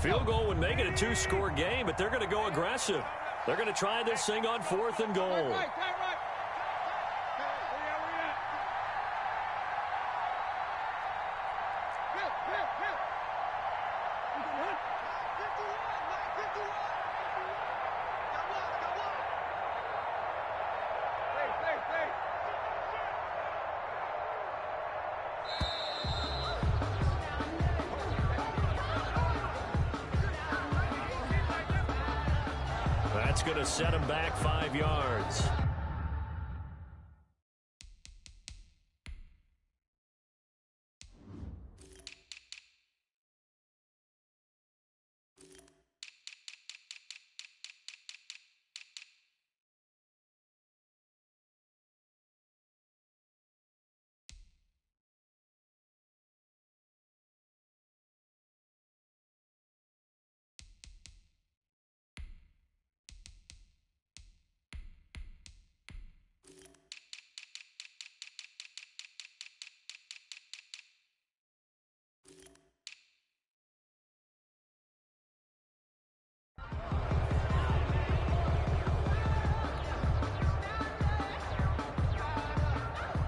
Field goal would make it a two-score game, but they're going to go aggressive. They're going to try this thing on 4th and goal. That's going to set him back 5 yards.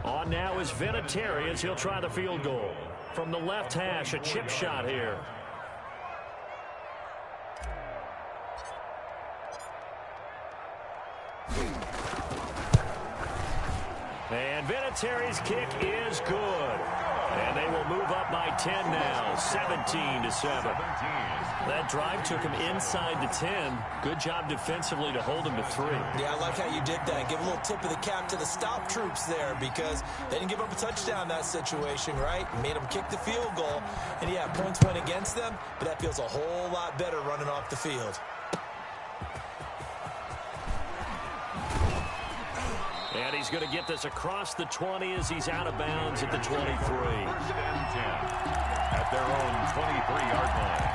On now is Vinatieri as he'll try the field goal. From the left hash, a chip shot here. And Vinatieri's kick is good. And they will move up by 10 now, 17-7. That drive took him inside the 10. Good job defensively to hold him to 3. Yeah, I like how you did that. Give a little tip of the cap to the stop troops there because they didn't give up a touchdown in that situation, right? Made them kick the field goal. And, yeah, points went against them, but that feels a whole lot better running off the field. And he's going to get this across the 20 as he's out of bounds at the 23. 1st and 10 at their own 23-yard line.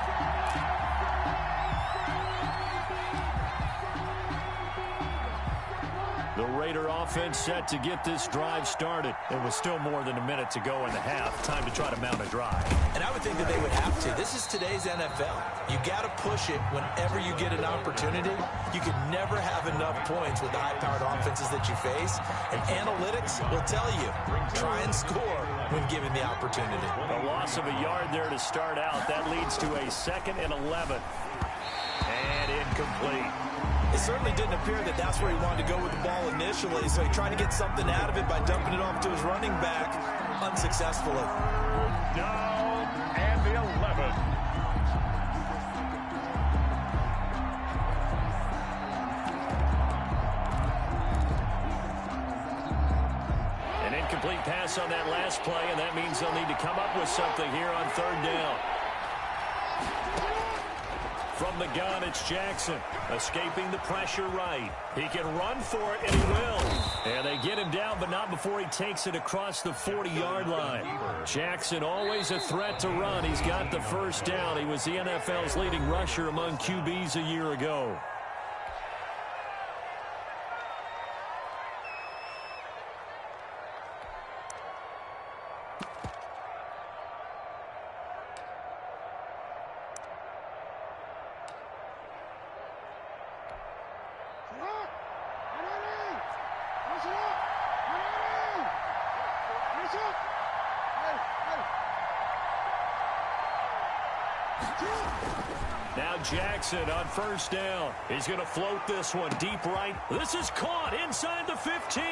The Raider offense set to get this drive started. It was still more than a minute to go in the half. Time to try to mount a drive. And I would think that they would have to. This is today's NFL. You got to push it whenever you get an opportunity. You can never have enough points with the high-powered offenses that you face. And analytics will tell you, try and score when given the opportunity. A loss of a yard there to start out. That leads to a 2nd and 11. And incomplete. It certainly didn't appear that that's where he wanted to go with the ball initially, so he tried to get something out of it by dumping it off to his running back unsuccessfully. Down and the 11. An incomplete pass on that last play, and that means they'll need to come up with something here on 3rd down. From the gun, it's Jackson, escaping the pressure right. He can run for it, and he will. And they get him down, but not before he takes it across the 40-yard line. Jackson, always a threat to run. He's got the 1st down. He was the NFL's leading rusher among QBs a year ago. Now Jackson on 1st down. He's going to float this one deep right. This is caught inside the 15.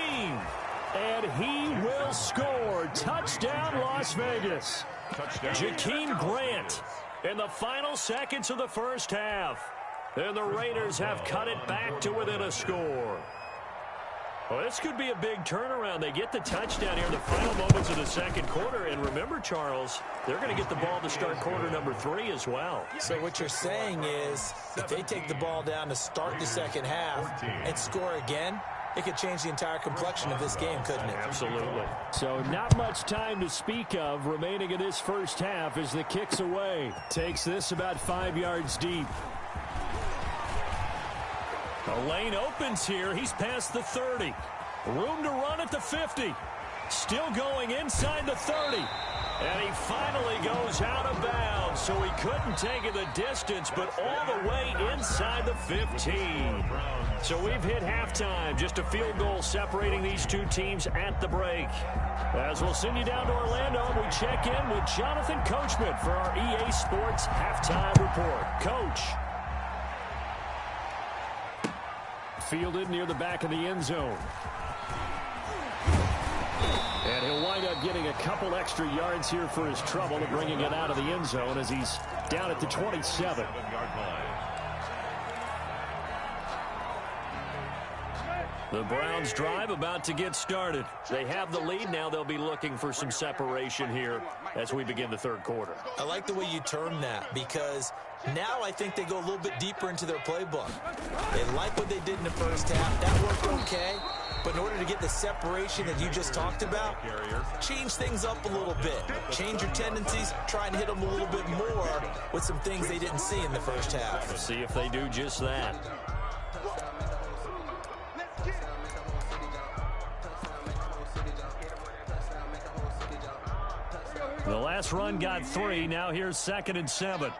And he will score. Touchdown, Las Vegas. Jakeem Grant in the final seconds of the 1st half. And the Raiders have cut it back to within a score. Well, this could be a big turnaround. They get the touchdown here in the final moments of the 2nd quarter. And remember, Charles, they're going to get the ball to start quarter number 3 as well. So what you're saying is if they take the ball down to start the 2nd half and score again, it could change the entire complexion of this game, couldn't it? Absolutely. So not much time to speak of remaining in this 1st half as the kick's away. Takes this about 5 yards deep. The lane opens here. He's past the 30. Room to run at the 50. Still going inside the 30. And he finally goes out of bounds, so he couldn't take it the distance, but all the way inside the 15. So we've hit halftime, just a field goal separating these two teams at the break. As we'll send you down to Orlando, we check in with Jonathan Coachman for our EA Sports Halftime Report. Coach. Fielded near the back of the end zone. And he'll wind up getting a couple extra yards here for his trouble of bringing it out of the end zone as he's down at the 27. The Browns drive about to get started. They have the lead. Now they'll be looking for some separation here as we begin the third quarter. I like the way you term that because now I think they go a little bit deeper into their playbook. They like what they did in the first half. That worked okay. But in order to get the separation that you just talked about, change things up a little bit. Change your tendencies. Try and hit them a little bit more with some things they didn't see in the first half. We'll see if they do just that. The last run got 3. Now here's 2nd and 7.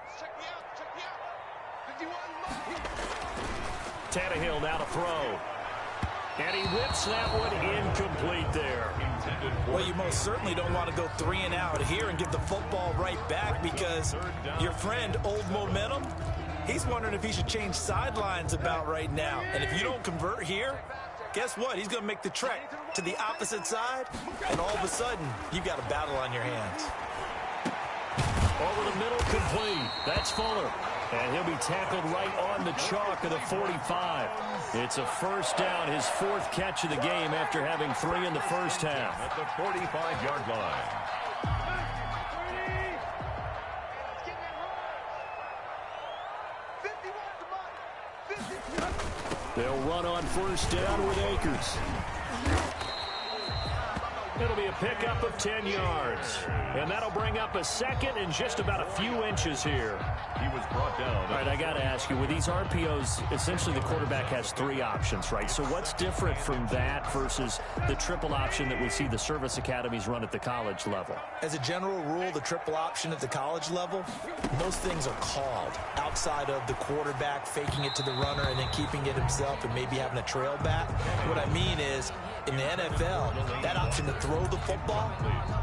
Tannehill now to throw. And he whips that one incomplete there. Well, you most certainly don't want to go 3 and out here and give the football right back because your friend, Old Momentum, he's wondering if he should change sidelines about right now. And if you don't convert here, guess what? He's going to make the trek to the opposite side, and all of a sudden, you've got a battle on your hands. Over the middle, complete. That's Fuller. And he'll be tackled right on the chalk of the 45. It's a first down, his 4th catch of the game after having 3 in the first half. At the 45-yard line. They'll run on first down with Akers. It'll be a pickup of 10 yards. And that'll bring up a 2nd and just about a few inches here. He was brought down. All right, I got to ask you, with these RPOs, essentially the quarterback has 3 options, right? So what's different from that versus the triple option that we see the service academies run at the college level? As a general rule, the triple option at the college level, most things are called outside of the quarterback faking it to the runner and then keeping it himself and maybe having a trail back. What I mean is, in the NFL, that option to throw the football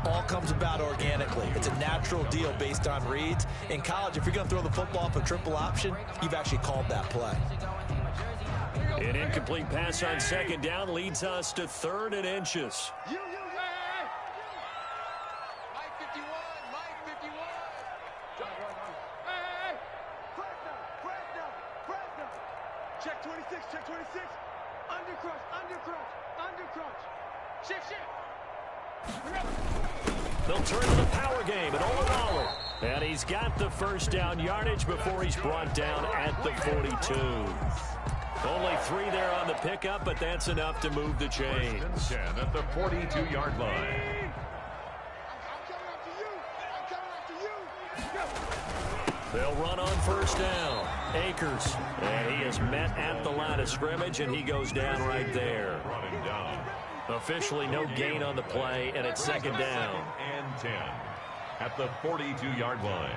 all comes about organically. It's a natural deal based on reads. In college, if you're going to throw the football up a triple option, you've actually called that play. An incomplete pass on 2nd down leads us to 3rd and inches. Check 26, check 26. Under crunch, under crunch, under crunch. Shift, shift. They'll turn to the power game at Olawale. And he's got the first down yardage before he's brought down at the 42. Only 3 there on the pickup, but that's enough to move the chains. 10 at the 42-yard line. They'll run on first down. Akers. And he is met at the line of scrimmage, and he goes down right there. Running down. Officially no gain on the play, and it's 2nd down. And 10 at the 42-yard line.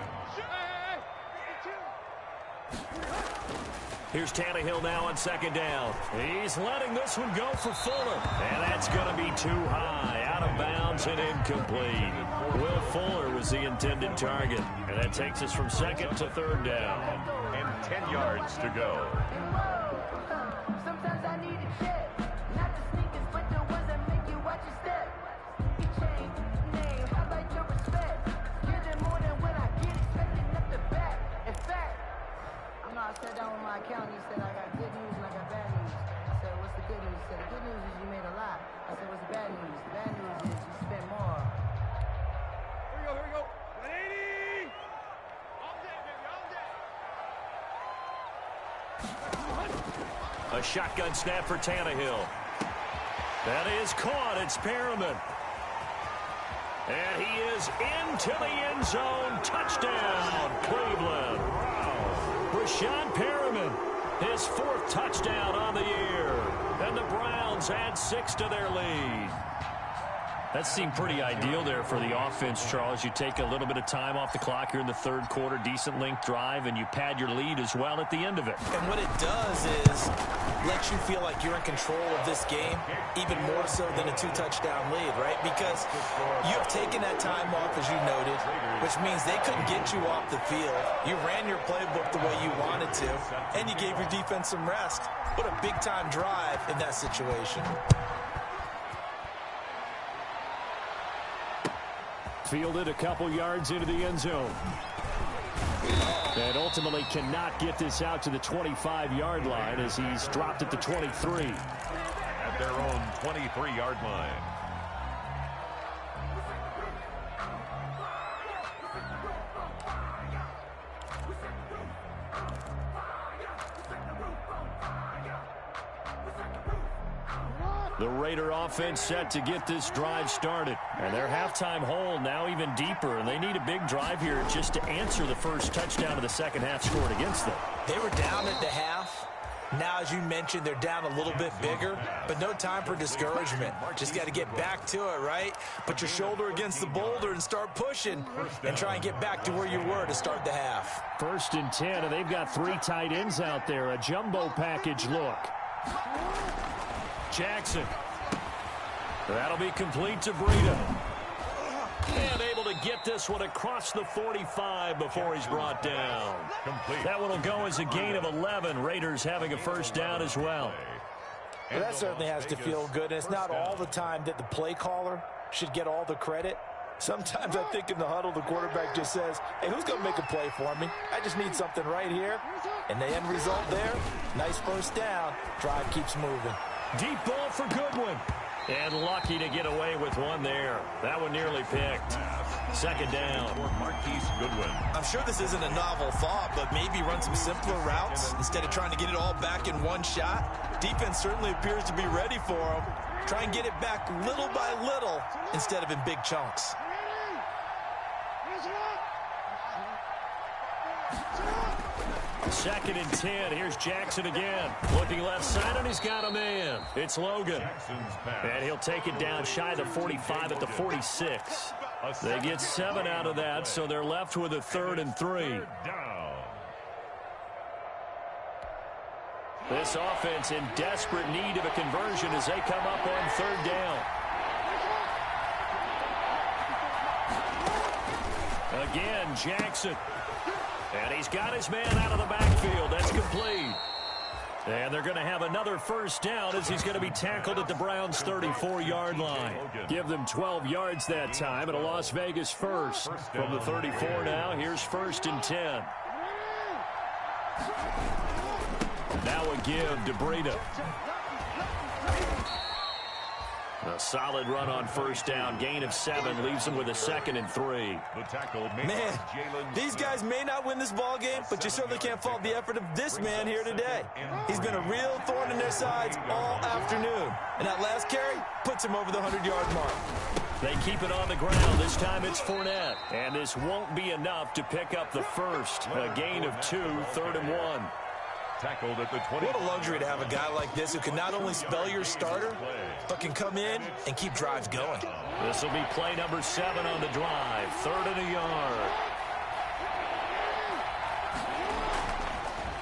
Here's Tannehill now on 2nd down. He's letting this one go for Fuller. And that's going to be too high. Out of bounds and incomplete. Will Fuller was the intended target. And that takes us from 2nd to 3rd down. And 10 yards to go. Sometimes I need a check. Not the sneakers, but the ones that make you watch your step. You change name, I like your respect. Get it more than when I get expected at the back. In fact, I sat down with my accountant. He said, I got good news and I got bad news. I said, what's the good news? He said, the good news is you made a lot. I said, what's the bad news? The bad news is you spent more. Here we go, 180. All day, baby, all day. A shotgun snap for Tannehill. That is caught. It's Perriman. And he is into the end zone. Touchdown, Cleveland. Breshad Perriman, his 4th touchdown on the year. And the Browns add 6 to their lead. That seemed pretty ideal there for the offense, Charles. You take a little bit of time off the clock here in the third quarter, decent length drive, and you pad your lead as well at the end of it. And what it does is let you feel like you're in control of this game, even more so than a 2-touchdown lead, right? Because you have taken that time off, as you noted, which means they couldn't get you off the field. You ran your playbook the way you wanted to, and you gave your defense some rest. What a big-time drive in that situation. Fielded a couple yards into the end zone. And ultimately cannot get this out to the 25-yard line as he's dropped at the 23. At their own 23-yard line. The Raider offense set to get this drive started. And their halftime hole now even deeper, and they need a big drive here just to answer the first touchdown of the second half scored against them. They were down at the half. Now, as you mentioned, they're down a little bit bigger, but no time for discouragement. Just got to get back to it, right? Put your shoulder against the boulder and start pushing and try and get back to where you were to start the half. 1st and 10, and they've got 3 tight ends out there. A jumbo package look. Jackson. That'll be complete to Breida. And able to get this one across the 45 before he's brought down. Complete. That one will go as a gain of 11. Raiders having a first down as well. Well, that certainly has to feel good. And it's not all the time that the play caller should get all the credit. Sometimes I think in the huddle, the quarterback just says, hey, who's going to make a play for me? I just need something right here. And the end result there, nice first down. Drive keeps moving. Deep ball for Goodwin. And lucky to get away with one there. That one nearly picked. Second down. For Marquise Goodwin. I'm sure this isn't a novel thought, but maybe run some simpler routes instead of trying to get it all back in one shot. Defense certainly appears to be ready for him. Try and get it back little by little instead of in big chunks. Second and 10. Here's Jackson again. Looking left side, and he's got a man. It's Logan. And he'll take it down shy of the 45 at the 46. They get 7 out of that, so they're left with a 3rd and 3. This offense in desperate need of a conversion as they come up on 3rd down. Again, Jackson. And he's got his man out of the backfield. That's complete. And they're going to have another first down as he's going to be tackled at the Browns' 34-yard line. Give them 12 yards that time and a Las Vegas first. From the 34 now, here's 1st and 10. Now a give to Breida. A solid run on first down. Gain of 7 leaves them with a 2nd and 3. Man, these guys may not win this ball game, but you certainly can't fault the effort of this man here today. He's been a real thorn in their sides all afternoon. And that last carry puts him over the 100-yard mark. They keep it on the ground. This time it's Fournette. And this won't be enough to pick up the first. A gain of 2, 3rd and 1. Tackled at the 20. What a luxury to have a guy like this who can not only spell your starter, but can come in and keep drives going. This will be play number 7 on the drive. 3rd and a yard.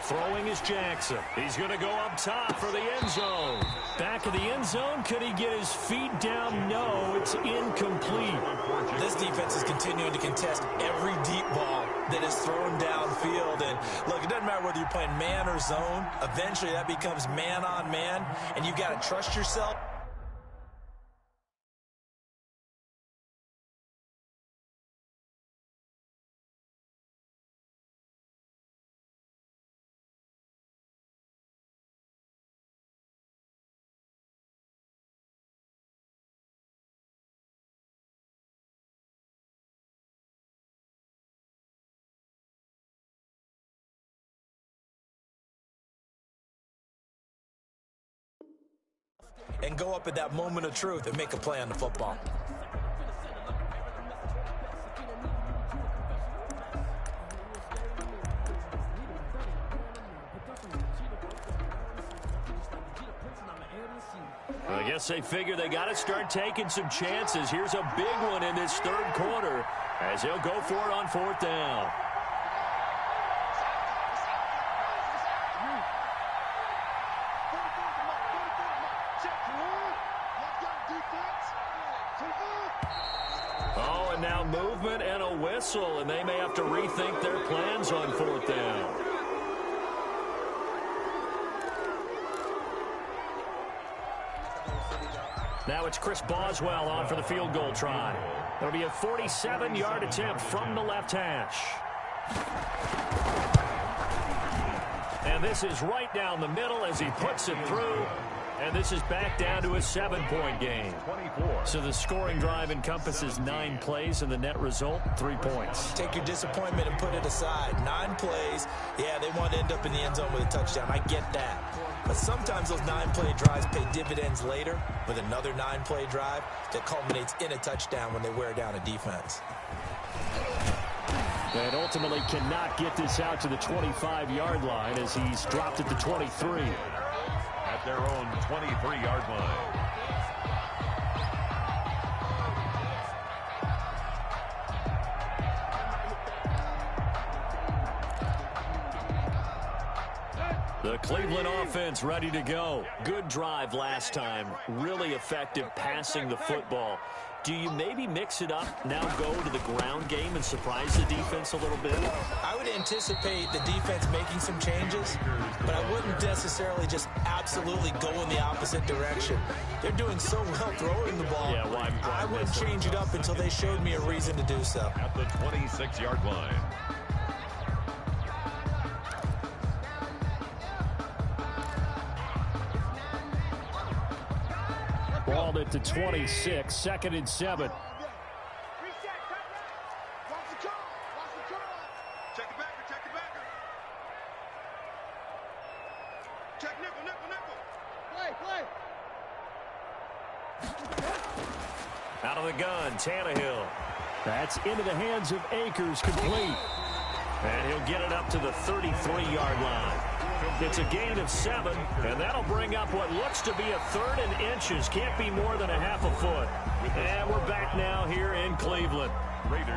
Throwing is Jackson. He's going to go up top for the end zone. Back of the end zone. Could he get his feet down? No, it's incomplete. This defense is continuing to contest every deep ball that is thrown downfield. And look, it doesn't matter whether you're playing man or zone. Eventually that becomes man on man, and you've got to trust yourself. And go up at that moment of truth and make a play on the football. Guess they figure they got to start taking some chances. Here's a big one in this third quarter as he'll go for it on fourth down. Oh, and now movement and a whistle, and they may have to rethink their plans on fourth down. Now it's Chris Boswell on for the field goal try. It'll be a 47-yard attempt from the left hash. And this is right down the middle as he puts it through. And this is back down to a 7-point game. So the scoring drive encompasses 9 plays, and the net result, 3 points. Take your disappointment and put it aside. 9 plays. Yeah, they want to end up in the end zone with a touchdown. I get that. But sometimes those 9-play drives pay dividends later with another 9-play drive that culminates in a touchdown when they wear down a defense. And ultimately cannot get this out to the 25-yard line as he's dropped it to 23. At their own 23-yard line. The Cleveland offense ready to go. Good drive last time. Really effective passing the football. Do you maybe mix it up, now go to the ground game and surprise the defense a little bit? I would anticipate the defense making some changes, but I wouldn't necessarily just absolutely go in the opposite direction. They're doing so well throwing the ball. Yeah, why I wouldn't change it up until they showed me a reason to do so. At the 26-yard line. Balled it to 26, 2nd and 7. Check the backer, check the backer. Check nickel, nickel, nickel. Play. Out of the gun, Tannehill. That's into the hands of Akers, complete. And he'll get it up to the 33-yard line. It's a gain of 7, and that'll bring up what looks to be a 3rd and inches. Can't be more than a half a foot. And we're back now here in Cleveland.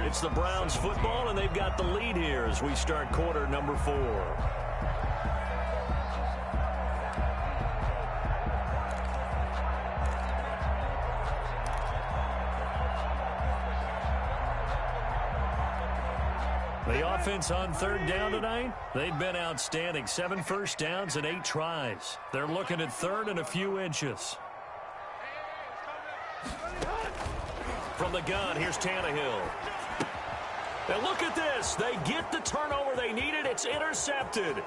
It's the Browns football, and they've got the lead here as we start quarter number 4. The offense on 3rd down tonight, they've been outstanding. 7 first downs and 8 tries. They're looking at 3rd and a few inches. From the gun, here's Tannehill. And look at this. They get the turnover they needed. It's intercepted.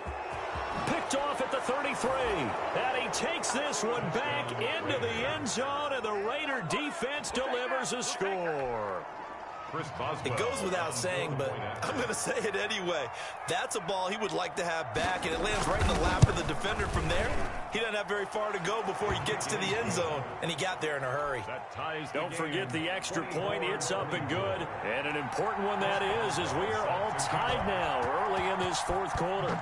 Picked off at the 33. And he takes this one back into the end zone, and the Raider defense delivers a score. It goes without saying, but I'm going to say it anyway. That's a ball he would like to have back, and it lands right in the lap of the defender from there. He doesn't have very far to go before he gets to the end zone, and he got there in a hurry. Don't forget the extra point. It's up and good. And an important one that is, as we are all tied now early in this 4th quarter.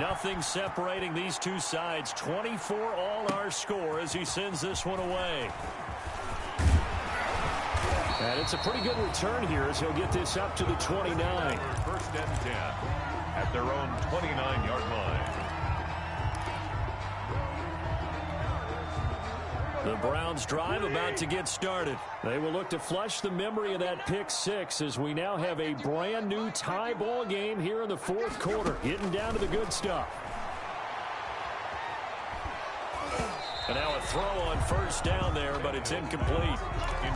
Nothing separating these two sides. 24 all our score as he sends this one away. And it's a pretty good return here as he'll get this up to the 29. 1st and 10 at their own 29-yard line. The Browns drive about to get started. They will look to flush the memory of that pick 6 as we now have a brand new tie ball game here in the 4th quarter. Getting down to the good stuff. And now a throw on 1st down there, but it's incomplete.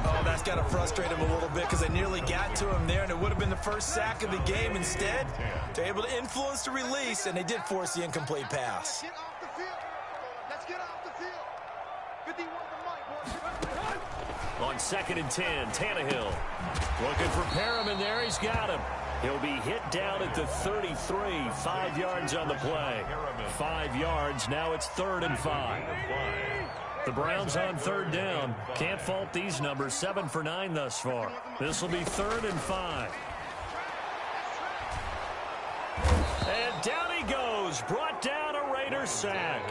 Oh, that's got to frustrate him a little bit because they nearly got to him there, and it would have been the first sack of the game. Instead, they're able to influence the release, and they did force the incomplete pass. Get off the field. Let's get off the field. 51 to Mike, boys. On 2nd and 10, Tannehill. Looking for Perriman there. He's got him. He'll be hit down at the 33. 5 yards on the play. 5 yards. Now it's 3rd and 5. The Browns on 3rd down. Can't fault these numbers. 7 for 9 thus far. This will be 3rd and 5. And down he goes. Brought down a Raider Raiders sack.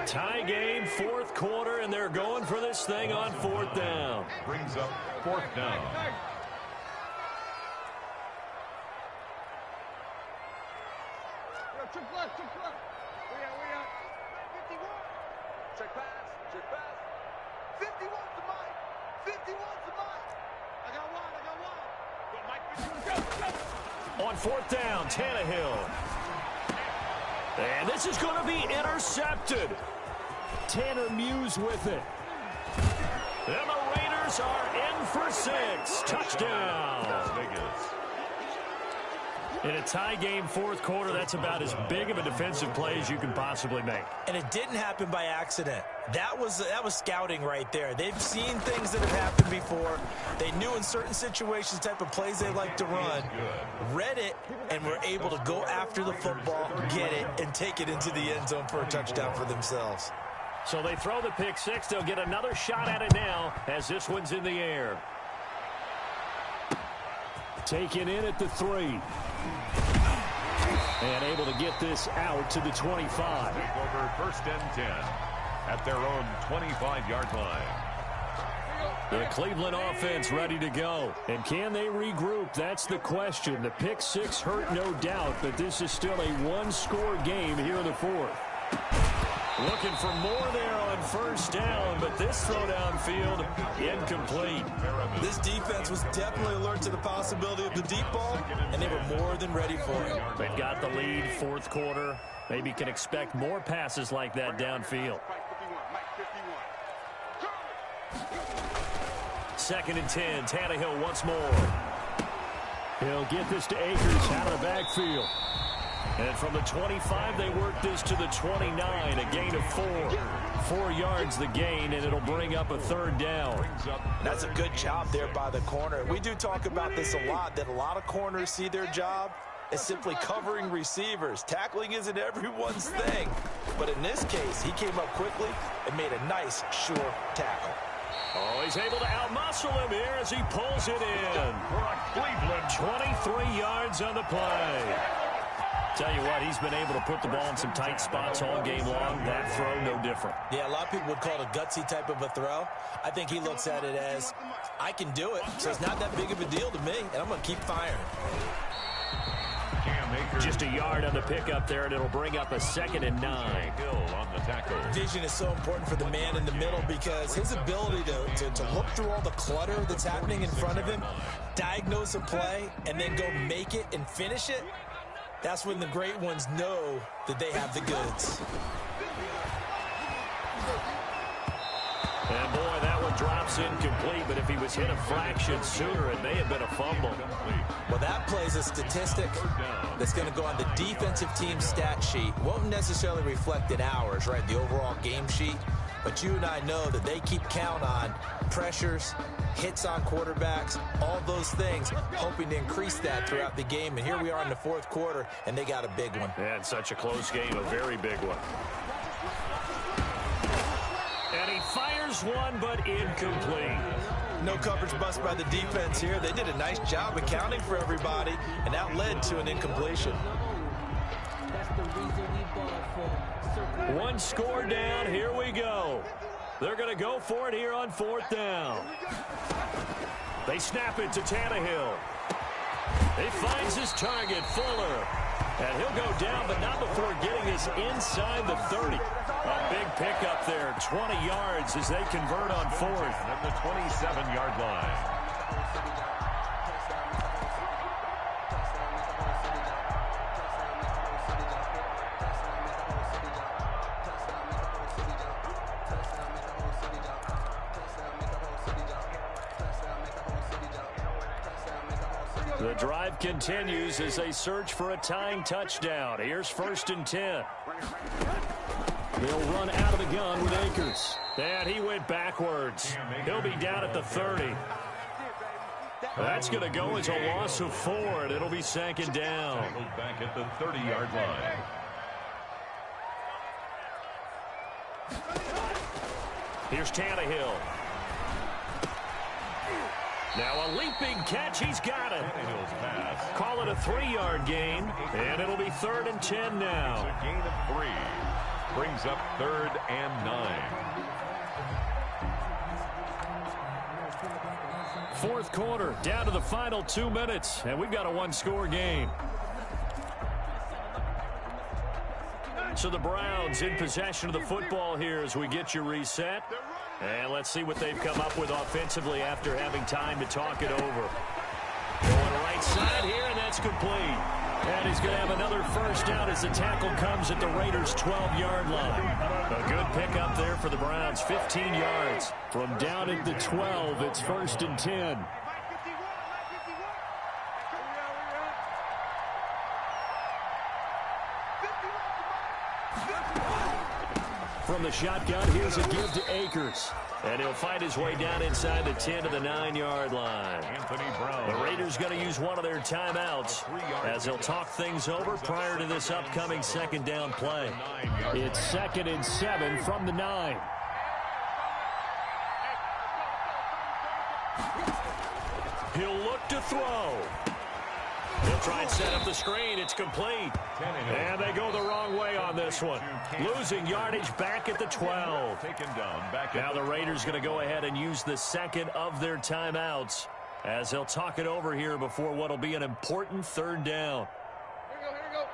Tie game, fourth quarter, and they're going for this thing on fourth down. Brings up fourth down. Trick left. We out. 51. Check pass. 51's the Mike. 51's the Mike. I got one. Go, Mike. Go. On fourth down, Tannehill. And this is going to be intercepted. Tanner Muse with it. And the Raiders are in for 6. Touchdown. Las Vegas. In a tie game, fourth quarter, that's about as big of a defensive play as you can possibly make. And it didn't happen by accident. That was scouting right there. They've seen things that have happened before. They knew in certain situations the type of plays they like to run, read it, and were able to go after the football, get it, and take it into the end zone for a touchdown for themselves. So they throw the pick six. They'll get another shot at it now as this one's in the air. Taken in at the 3. And able to get this out to the 25. Take over first and 10 at their own 25-yard line. The Cleveland offense ready to go. And can they regroup? That's the question. The pick six hurt, no doubt, but this is still a one-score game here in the fourth. Looking for more there on first down, but this throw downfield incomplete. This defense was definitely alert to the possibility of the deep ball, and they were more than ready for it. They've got the lead, fourth quarter. Maybe can expect more passes like that downfield. Second and 10, Tannehill once more. He'll get this to Akers out of the backfield. And from the 25, they work this to the 29, a gain of 4. 4 yards the gain, and it'll bring up a third down. That's a good job there by the corner. We do talk about this a lot, that a lot of corners see their job as simply covering receivers. Tackling isn't everyone's thing. But in this case, he came up quickly and made a nice, sure tackle. Oh, he's able to outmuscle him here as he pulls it in. Cleveland, 23 yards on the play. Tell you what, he's been able to put the ball in some tight spots all game long. That throw, no different. Yeah, a lot of people would call it a gutsy type of a throw. I think he looks at it as, I can do it, so it's not that big of a deal to me, and I'm going to keep firing. Just a yard on the pickup there, and it'll bring up a 2nd and 9. Hill on the tackle. Vision is so important for the man in the middle because his ability to look through all the clutter that's happening in front of him, diagnose a play, and then go make it and finish it, that's when the great ones know that they have the goods. And boy, that one drops incomplete, but if he was hit a fraction sooner, it may have been a fumble. Well, that plays a statistic that's going to go on the defensive team stat sheet. Won't necessarily reflect in ours, right, the overall game sheet. But you and I know that they keep count on pressures, hits on quarterbacks, all those things, hoping to increase that throughout the game. And here we are in the fourth quarter, and they got a big one. And such a close game, a very big one. And he fires one, but incomplete. No coverage bust by the defense here. They did a nice job accounting for everybody, and that led to an incompletion. One score down. Here we go. They're going to go for it here on fourth down. They snap it to Tannehill. He finds his target, Fuller. And he'll go down, but not before getting this inside the 30. A big pickup there, 20 yards as they convert on fourth. At the 27-yard line. The drive continues as they search for a tying touchdown. Here's 1st and 10. They'll run out of the gun with Akers. And he went backwards. He'll be down at the 30. That's going to go as a loss of 4, and it'll be 2nd down. Back at the 30-yard line. Here's Tannehill. Now a leaping catch. He's got it. Call it a 3-yard gain, and it'll be 3rd and 10 now. It's a gain of 3. Brings up 3rd and 9. Fourth quarter, down to the final 2 minutes, and we've got a one-score game. So the Browns in possession of the football here as we get you reset. And let's see what they've come up with offensively after having time to talk it over. Going right side here, and that's complete. And he's going to have another first down as the tackle comes at the Raiders' 12-yard line. A good pickup there for the Browns, 15 yards. From down at the 12, it's 1st and 10. From the shotgun, here's a give to Akers. And he'll find his way down inside the 10 to the 9-yard line. Anthony Brown. The Raiders going to use one of their timeouts as they'll talk things over prior to this upcoming second down play. It's 2nd and 7 from the 9. He'll look to throw. He'll try and set up the screen. It's complete. And they go the wrong way on this one. Losing yardage back at the 12. Now the Raiders going to go ahead and use the second of their timeouts as they'll talk it over here before what will be an important 3rd down. Here we go.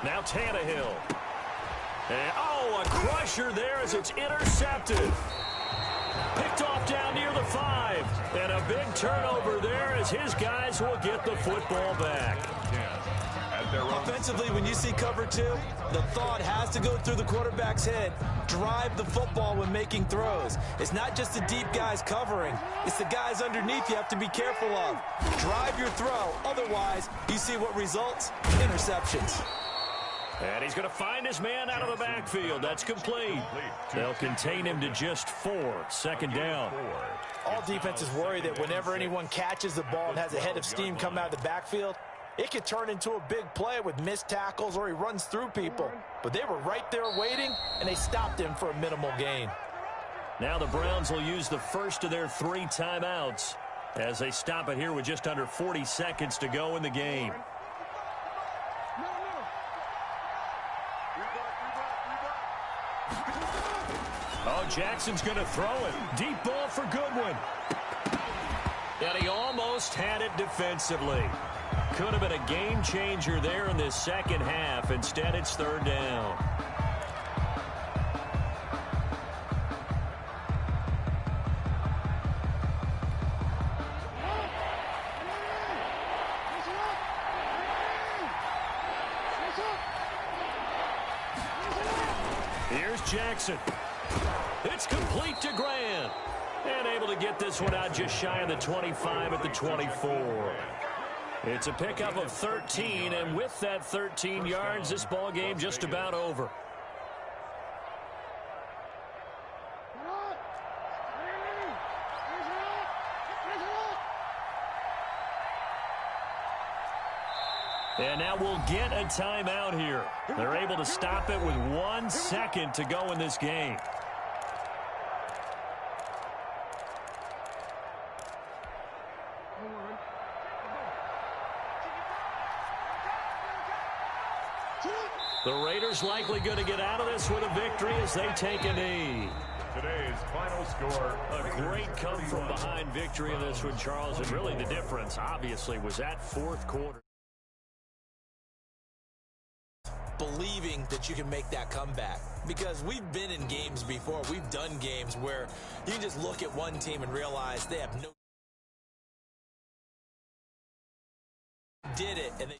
Now Tannehill. And, a crusher there as it's intercepted. Picked off down near the 5. And a big turnover there as his guys will get the football back. Offensively, when you see cover 2, the thought has to go through the quarterback's head. Drive the football when making throws. It's not just the deep guys covering. It's the guys underneath you have to be careful of. Drive your throw. Otherwise, you see what results? Interceptions. And he's going to find his man out of the backfield. That's complete. They'll contain him to just 4. 2nd down. All defenses worry that whenever anyone catches the ball and has a head of steam come out of the backfield, it could turn into a big play with missed tackles or he runs through people. But they were right there waiting, and they stopped him for a minimal gain. Now the Browns will use the first of their 3 timeouts as they stop it here with just under 40 seconds to go in the game. Jackson's going to throw it. Deep ball for Goodwin. And he almost had it defensively. Could have been a game changer there in this second half. Instead, it's 3rd down. Here's Jackson. It's complete to Grant. And able to get this one out just shy of the 25 at the 24. It's a pickup of 13, and with that 13 yards, this ball game just about over. And now we'll get a timeout here. They're able to stop it with 1 second to go in this game. The Raiders likely going to get out of this with a victory as they take a knee. Today's final score. A great come-from-behind victory in this one, Charles. And really the difference, obviously, was that 4th quarter. Believing that you can make that comeback. Because we've been in games before. We've done games where you can just look at one team and realize they have no... did it, and they